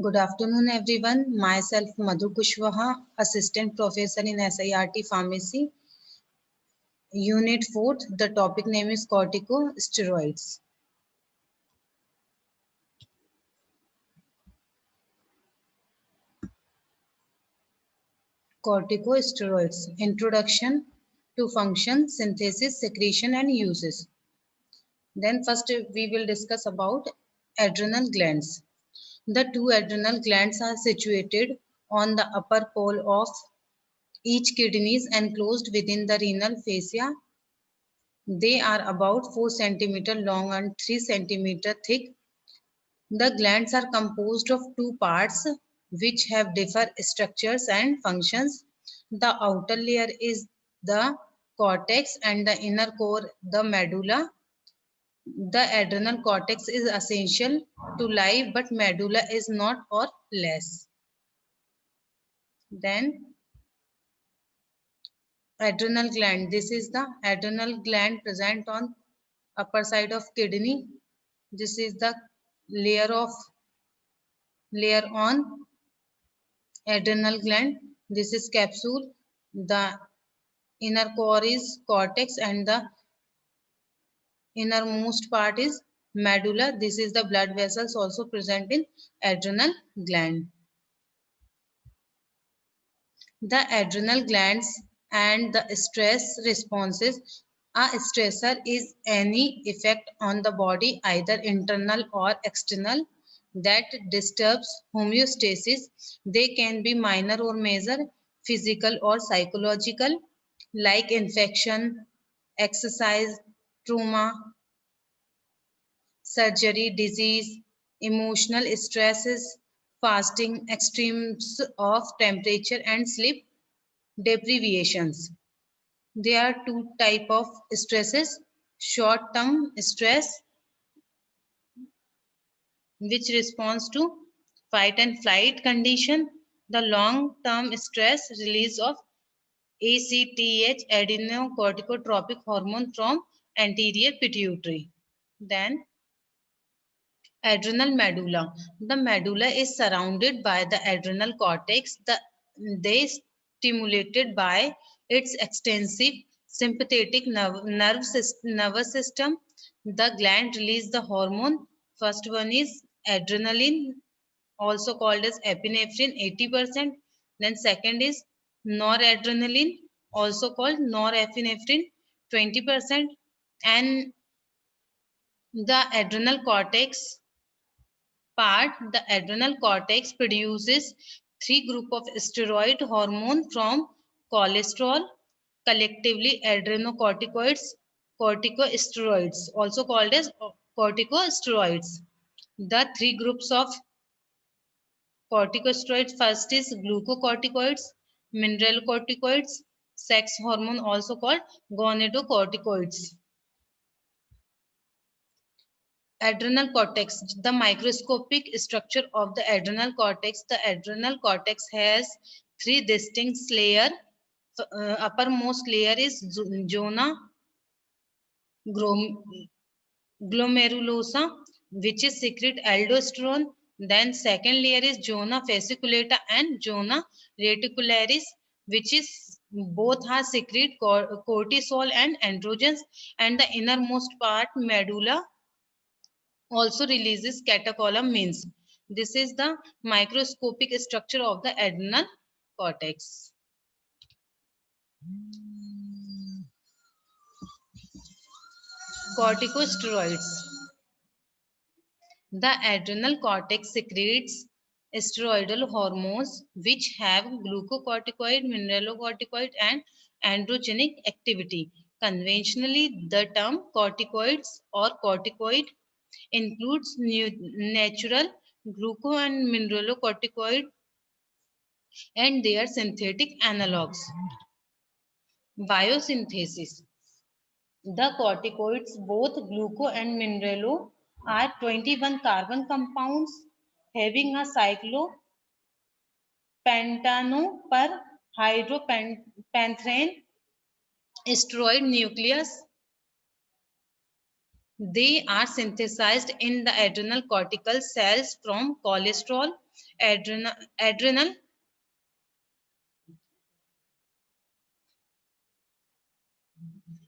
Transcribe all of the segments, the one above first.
Good afternoon, everyone. Myself, Madhu Kushwaha, Assistant Professor in SIRT Pharmacy, Unit 4th. The topic name is corticosteroids. Corticosteroids. Introduction to function, synthesis, secretion, and uses. Then first we will discuss about adrenal glands. The two adrenal glands are situated on the upper pole of each kidney is enclosed within the renal fascia. They are about 4 cm long and 3 cm thick. The glands are composed of two parts which have different structures and functions. The outer layer is the cortex and the inner core the medulla. The adrenal cortex is essential to life, but medulla is not or less. Then adrenal gland. This is the adrenal gland present on upper side of kidney. This is the layer on adrenal gland. This is capsule. The inner core is cortex and the innermost part is medulla. This is the blood vessels also present in adrenal gland. The adrenal glands and the stress responses. A stressor is any effect on the body, either internal or external, that disturbs homeostasis. They can be minor or major, physical or psychological, like infection, exercise, trauma, surgery, disease, emotional stresses, fasting, extremes of temperature and sleep deprivations. There are two type of stresses: short term stress, which responds to fight and flight condition; the long term stress, release of ACTH, adrenocorticotropic hormone, from anterior pituitary. Then adrenal medulla. The medulla is surrounded by the adrenal cortex. They stimulated by its extensive sympathetic nervous system. The gland release the hormone. First one is adrenaline, also called as epinephrine, 80%. Then second is noradrenaline, also called norepinephrine, 20%. And the adrenal cortex part, the adrenal cortex produces three group of steroid hormone from cholesterol, collectively adrenocorticoids, corticosteroids, also called as corticosteroids. The three groups of corticosteroids, first is glucocorticoids, mineralocorticoids, sex hormone, also called gonadocorticoids. Adrenal cortex, the microscopic structure of the adrenal cortex. The adrenal cortex has three distinct layers. Uppermost layer is zona glomerulosa, which is secrete aldosterone. Then second layer is zona fasciculata and zona reticularis, which is both are secrete cortisol and androgens. And the innermost part, medulla, also releases catecholamines. This is the microscopic structure of the adrenal cortex. Corticosteroids. The adrenal cortex secretes steroidal hormones which have glucocorticoid, mineralocorticoid, and androgenic activity. Conventionally, the term corticoids or corticoid includes natural gluco and mineralocorticoid and their synthetic analogues. Biosynthesis. The corticoids, both gluco and mineralo, are 21 carbon compounds having a cyclopentano per hydropenthane steroid nucleus. They are synthesized in the adrenal cortical cells from cholesterol, adrenal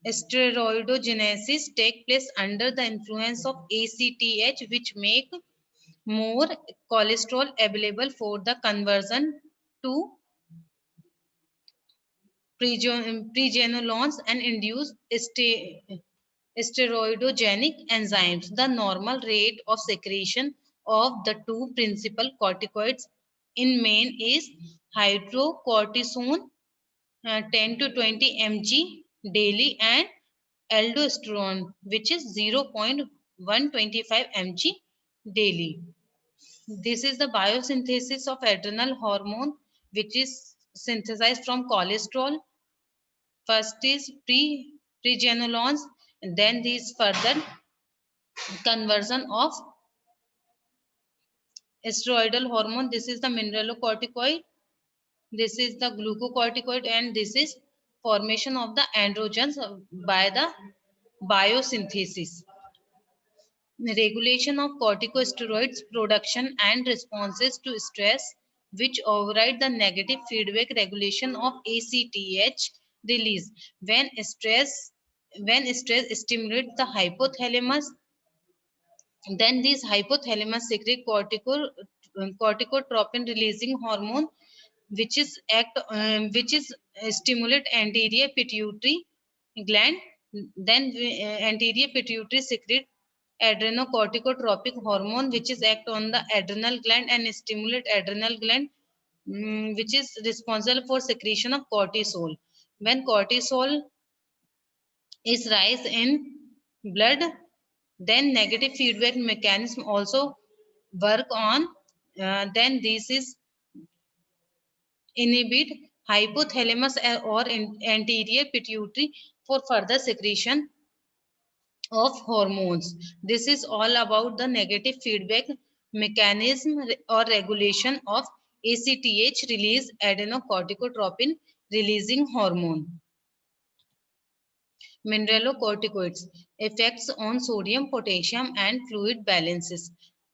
steroidogenesis take place under the influence of ACTH, which make more cholesterol available for the conversion to pregenolones and induce steroidogenic enzymes. The normal rate of secretion of the two principal corticoids in man is hydrocortisone 10 to 20 mg daily and aldosterone which is 0.125 mg daily. This is the biosynthesis of adrenal hormone which is synthesized from cholesterol. First is pregenolones, and then these further conversion of steroidal hormone. This is the mineralocorticoid, this is the glucocorticoid, and this is formation of the androgens by the biosynthesis. Regulation of corticosteroids production and responses to stress, which override the negative feedback regulation of ACTH release. When stress stimulates the hypothalamus, then these hypothalamus secrete corticotropin releasing hormone, which is stimulate anterior pituitary gland. Then anterior pituitary secrete adrenocorticotropic hormone, which is act on the adrenal gland and stimulate adrenal gland, which is responsible for secretion of cortisol. When cortisol is rise in blood, then negative feedback mechanism also work on. Then this is inhibit hypothalamus or anterior pituitary for further secretion of hormones. This is all about the negative feedback mechanism or regulation of ACTH release, adrenocorticotropin releasing hormone. Mineralocorticoids effects on sodium, potassium, and fluid balances.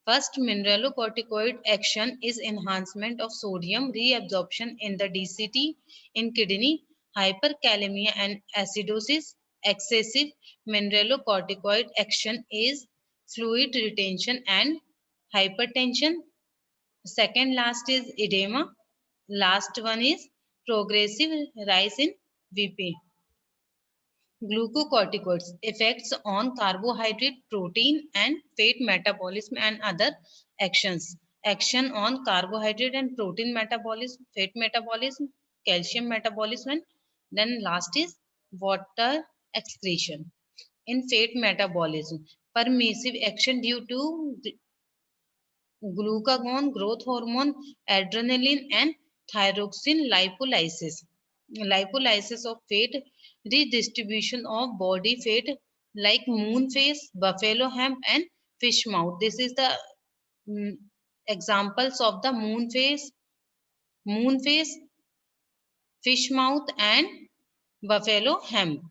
First, mineralocorticoid action is enhancement of sodium reabsorption in the DCT in kidney, hyperkalemia and acidosis. Excessive mineralocorticoid action is fluid retention and hypertension. Second last is edema. Last one is progressive rise in VP. Glucocorticoids effects on carbohydrate, protein, and fat metabolism and other actions. Action on carbohydrate and protein metabolism, fat metabolism, calcium metabolism, and then last is water excretion. In fat metabolism, permissive action due to glucagon, growth hormone, adrenaline, and thyroxine lipolysis. Lipolysis of fat, redistribution of body fat like moon face, buffalo hemp, and fish mouth. This is the mm, examples of the moon face, fish mouth, and buffalo hemp.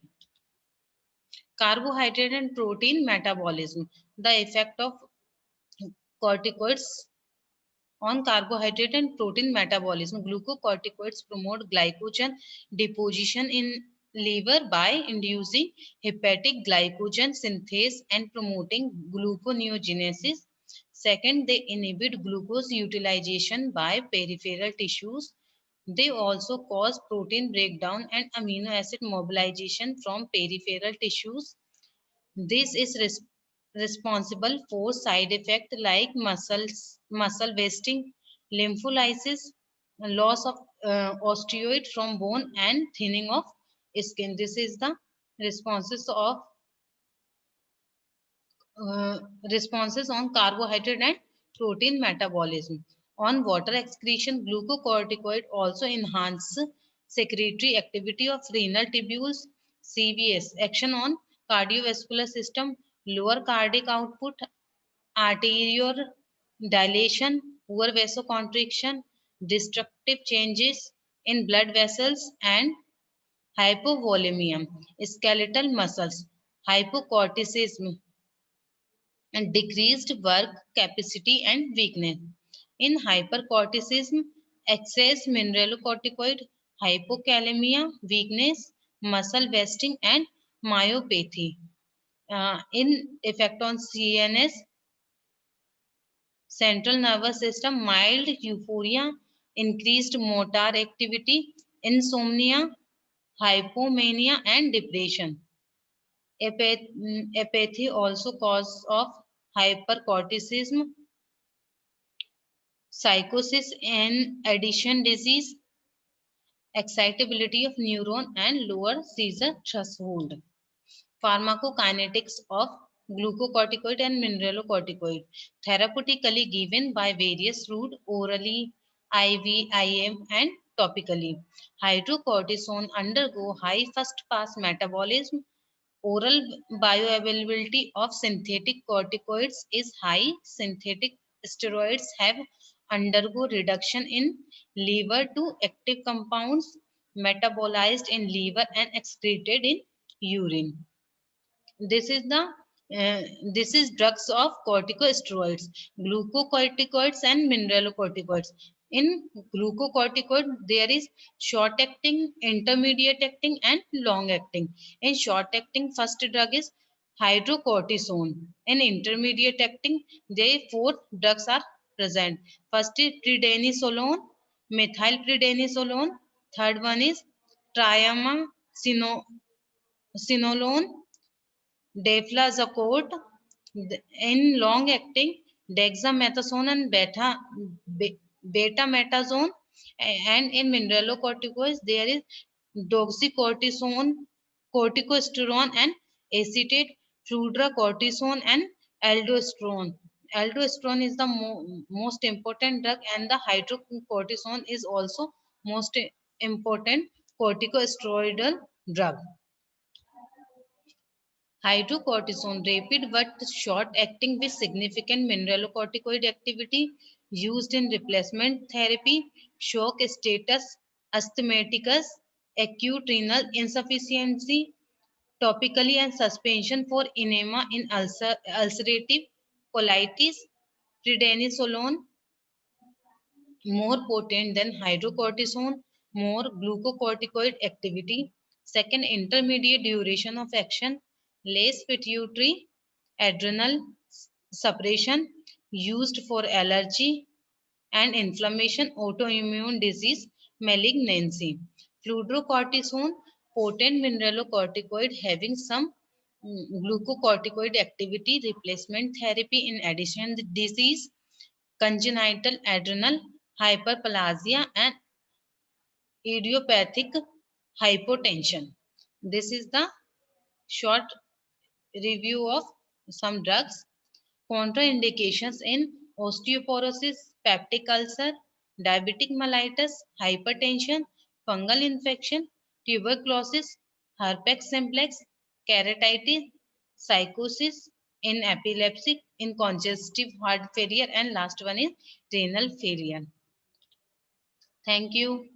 Carbohydrate and protein metabolism. The effect of corticoids on carbohydrate and protein metabolism. Glucocorticoids promote glycogen deposition in liver by inducing hepatic glycogen synthase and promoting gluconeogenesis. Second, they inhibit glucose utilization by peripheral tissues. They also cause protein breakdown and amino acid mobilization from peripheral tissues. This is responsible for side effects like muscle wasting, lympholysis, loss of osteoid from bone, and thinning of skin. This is the responses of uh, responses on carbohydrate and protein metabolism. On water excretion, glucocorticoid also enhance secretory activity of renal tubules, CVS, action on cardiovascular system, lower cardiac output, arterial dilation, poor vasoconstriction, destructive changes in blood vessels, and hypovolemia, skeletal muscles, hypocorticism, and decreased work capacity and weakness. In hypercorticism, excess mineralocorticoid, hypokalemia, weakness, muscle wasting, and myopathy. In effect on CNS, central nervous system, mild euphoria, increased motor activity, insomnia, hypomania, and depression. Apathy also cause of hypercorticism, psychosis and addiction disease, excitability of neuron and lower seizure threshold. Pharmacokinetics of glucocorticoid and mineralocorticoid, therapeutically given by various routes orally, IV, IM, and topically. Hydrocortisone undergo high first-pass metabolism. Oral bioavailability of synthetic corticoids is high. Synthetic steroids have undergo reduction in liver to active compounds metabolized in liver and excreted in urine. This is the this is drugs of corticosteroids, glucocorticoids and mineralocorticoids. In glucocorticoid, there is short acting, intermediate acting, and long acting. In short acting, first drug is hydrocortisone. In intermediate acting, there four drugs are present. First is prednisolone, methylprednisolone. Third one is triamcinolone, Deflazacort. In long acting, dexamethasone and betametazone. And in mineralocorticoids, there is doxycortisone, corticosterone, and acetate fludrocortisone and aldosterone. Aldosterone is the most important drug, and the hydrocortisone is also most important corticosteroidal drug. Hydrocortisone, rapid but short acting with significant mineralocorticoid activity, used in replacement therapy, shock status, asthmaticus, acute renal insufficiency, topically and suspension for enema in ulcerative colitis. Prednisolone, more potent than hydrocortisone, more glucocorticoid activity. Second, intermediate duration of action, less pituitary adrenal suppression, used for allergy and inflammation, autoimmune disease, malignancy. Fludrocortisone, potent mineralocorticoid having some glucocorticoid activity, replacement therapy in addition disease, congenital adrenal hyperplasia, and idiopathic hypotension. This is the short review of some drugs. Contraindications in osteoporosis, peptic ulcer, diabetic mellitus, hypertension, fungal infection, tuberculosis, herpes simplex, keratitis, psychosis, in epilepsy, in congestive heart failure, and last one is renal failure. Thank you.